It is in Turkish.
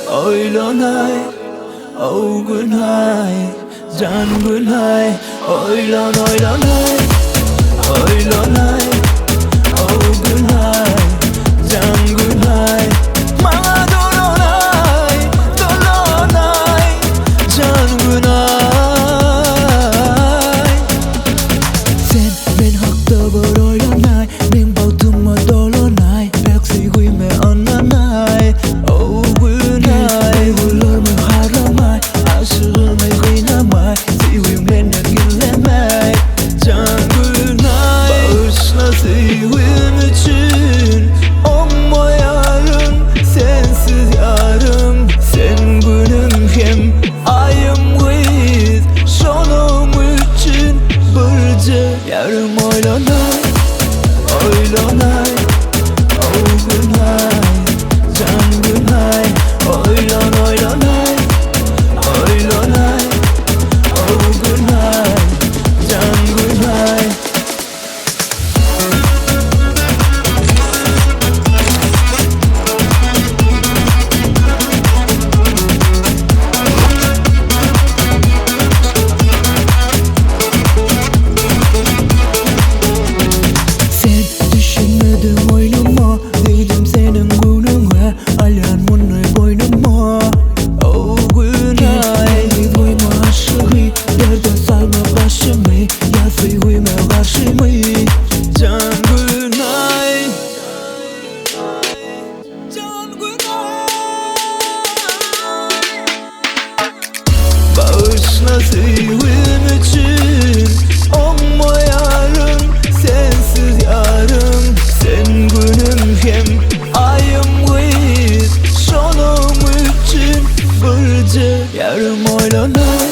Oylanay, o günay, can günay. Oylanay, oylanay, o günay, can günay. Bana dolanay, dolanay, can günay. Sen men hakta var oylanay, men baltıma dolanay. Pek sevgime anlanay, o günay. Uylarımı harlamay, aşığımı kıynamay. Sevgimle güllemay, can günay. Bağışla sevgim için olma yarın, sensiz yarım. Sen günüm hem ayım kıyız, sonum için birce yarım. Oylanay, oylanay, o günay, can günay. Oylan, oylanay, oylanay, o günay, can günay. Sen düşünmedin oynama, değilim senin gününe. Alyan bunu boynuma, o günay. Duyma aşığı, derde salma başımı. Ya sevgime karşı mı, can günay. Can günay. Bağışla sevgim için olma yarın, sensiz yarım. Sen günüm hem ayım kıyız, sonum için birce yarım. Oylanay,